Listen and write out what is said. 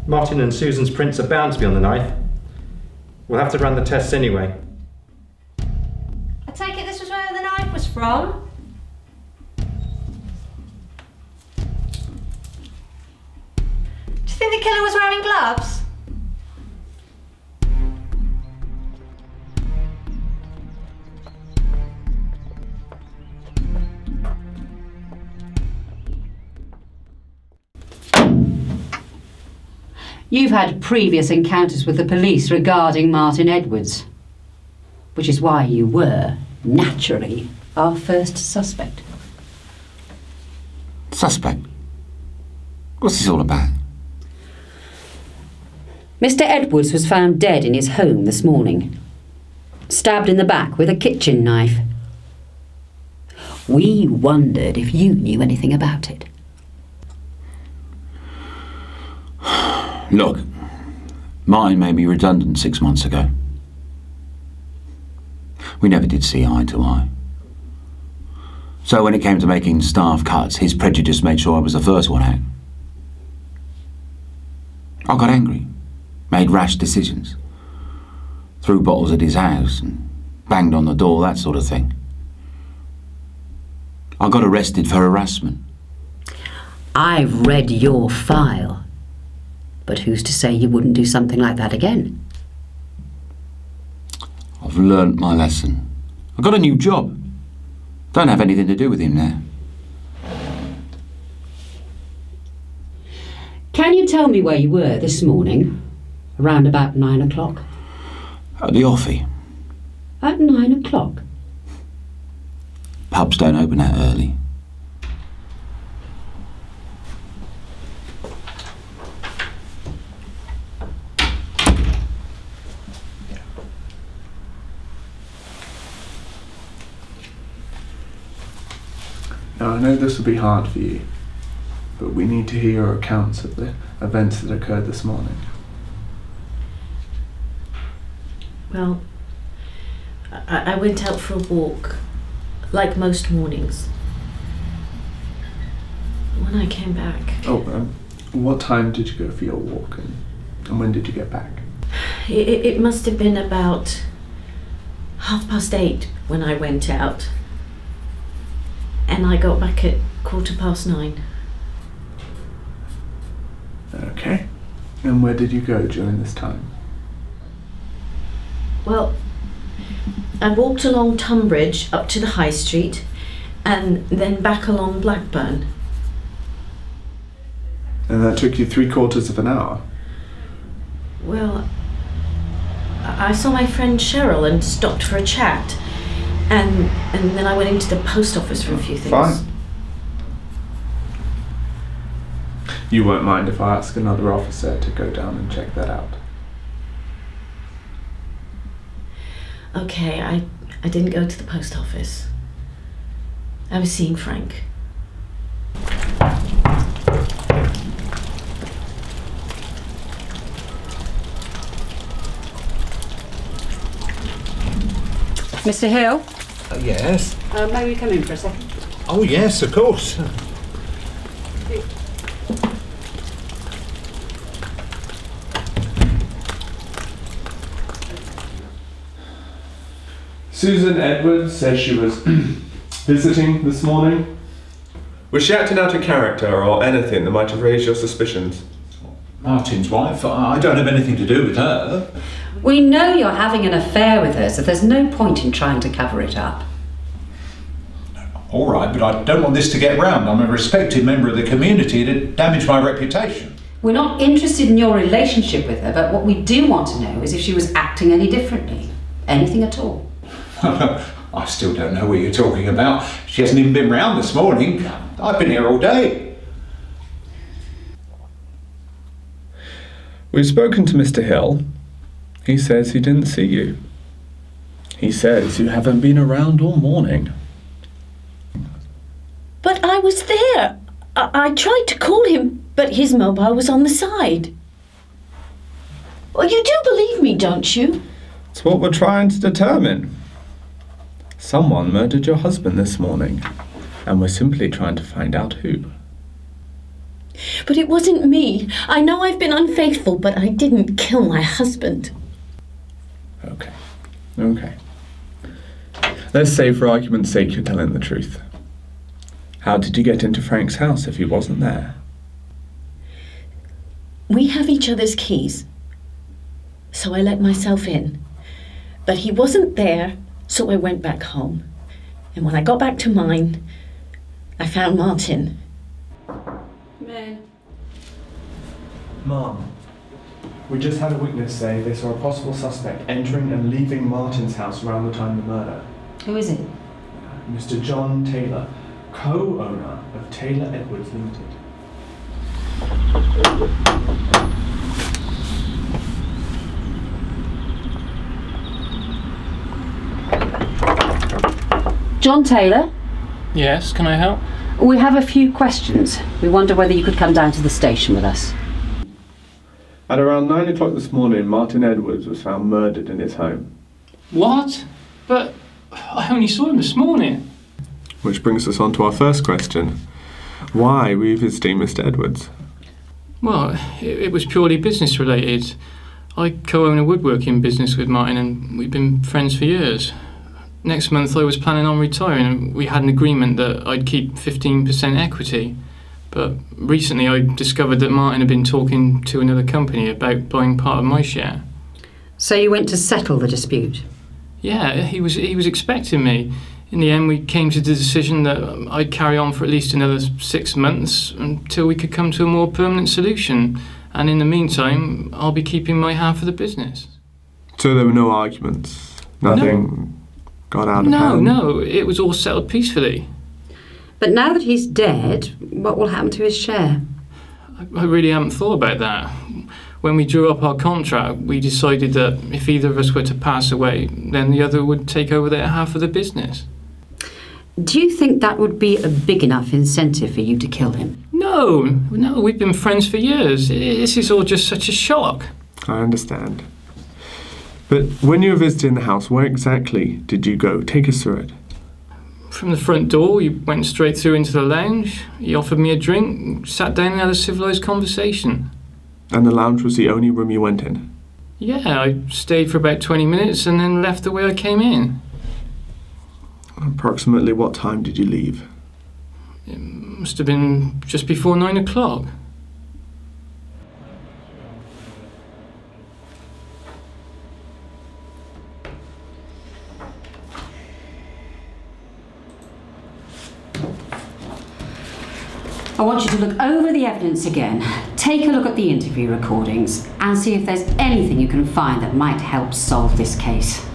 Martin and Susan's prints are bound to be on the knife. We'll have to run the tests anyway. I take it this was where the knife was from? Do you think the killer was wearing gloves? You've had previous encounters with the police regarding Martin Edwards, which is why you were, naturally, our first suspect. Suspect? What's this all about? Mr. Edwards was found dead in his home this morning, stabbed in the back with a kitchen knife. We wondered if you knew anything about it. Look, Martin made me redundant 6 months ago. We never did see eye to eye. So when it came to making staff cuts, his prejudice made sure I was the first one out. I got angry, made rash decisions, threw bottles at his house and banged on the door, that sort of thing. I got arrested for harassment. I've read your file. But who's to say you wouldn't do something like that again? I've learnt my lesson. I got a new job. Don't have anything to do with him now. Can you tell me where you were this morning? Around about 9 o'clock? At the offie. At 9 o'clock? Pubs don't open that early. Now, I know this will be hard for you, but we need to hear your accounts of the events that occurred this morning. Well, I went out for a walk, like most mornings. When I came back... What time did you go for your walk, and when did you get back? It must have been about 8:30 when I went out. And I got back at 9:15. Okay. And where did you go during this time? Well, I walked along Tunbridge up to the High Street and then back along Blackburn. And that took you 3/4 of an hour? Well, I saw my friend Cheryl and stopped for a chat. And then I went into the post office for a few things. Fine. You won't mind if I ask another officer to go down and check that out? Okay, I didn't go to the post office. I was seeing Frank. Mr. Hill? Yes? May we come in for a second? Oh, yes, of course. Susan Edwards says she was visiting this morning. Was she acting out of character or anything that might have raised your suspicions? Martin's wife? I don't have anything to do with her. We know you're having an affair with her, so there's no point in trying to cover it up. All right, but I don't want this to get round. I'm a respected member of the community. It'd damage my reputation. We're not interested in your relationship with her, but what we do want to know is if she was acting any differently. Anything at all. I still don't know what you're talking about. She hasn't even been round this morning. I've been here all day. We've spoken to Mr. Hill. He says he didn't see you. He says you haven't been around all morning. But I was there. I tried to call him, but his mobile was on the side. Well, you do believe me, don't you? It's what we're trying to determine. Someone murdered your husband this morning, and we're simply trying to find out who. But it wasn't me. I know I've been unfaithful, but I didn't kill my husband. Okay. Okay. Let's say for argument's sake you're telling the truth. How did you get into Frank's house if he wasn't there? We have each other's keys, so I let myself in. But he wasn't there, so I went back home. And when I got back to mine, I found Martin. Ben. Mom, we just had a witness say they saw a possible suspect entering and leaving Martin's house around the time of the murder. Who is it? Mr. John Taylor, co-owner of Taylor Edwards Limited. John Taylor? Yes, can I help? We have a few questions. We wonder whether you could come down to the station with us. At around 9 o'clock this morning, Martin Edwards was found murdered in his home. What? But I only saw him this morning. Which brings us on to our first question. Why were you visiting Mr. Edwards? Well, it was purely business related. I co-own a woodworking business with Martin and we've been friends for years. Next month I was planning on retiring and we had an agreement that I'd keep 15% equity. But recently I discovered that Martin had been talking to another company about buying part of my share. So you went to settle the dispute? Yeah, he was expecting me. In the end we came to the decision that I'd carry on for at least another 6 months until we could come to a more permanent solution. And in the meantime, I'll be keeping my half of the business. So there were no arguments? Nothing got out of hand? No, it was all settled peacefully. But now that he's dead, what will happen to his share? I really haven't thought about that. When we drew up our contract, we decided that if either of us were to pass away, then the other would take over their half of the business. Do you think that would be a big enough incentive for you to kill him? No, we've been friends for years. This is all just such a shock. I understand. But when you were visiting the house, where exactly did you go? Take us through it. From the front door, we went straight through into the lounge. He offered me a drink, sat down and had a civilised conversation. And the lounge was the only room you went in? Yeah, I stayed for about 20 minutes and then left the way I came in. Approximately what time did you leave? It must have been just before 9 o'clock. I want you to look over the evidence again, take a look at the interview recordings, and see if there's anything you can find that might help solve this case.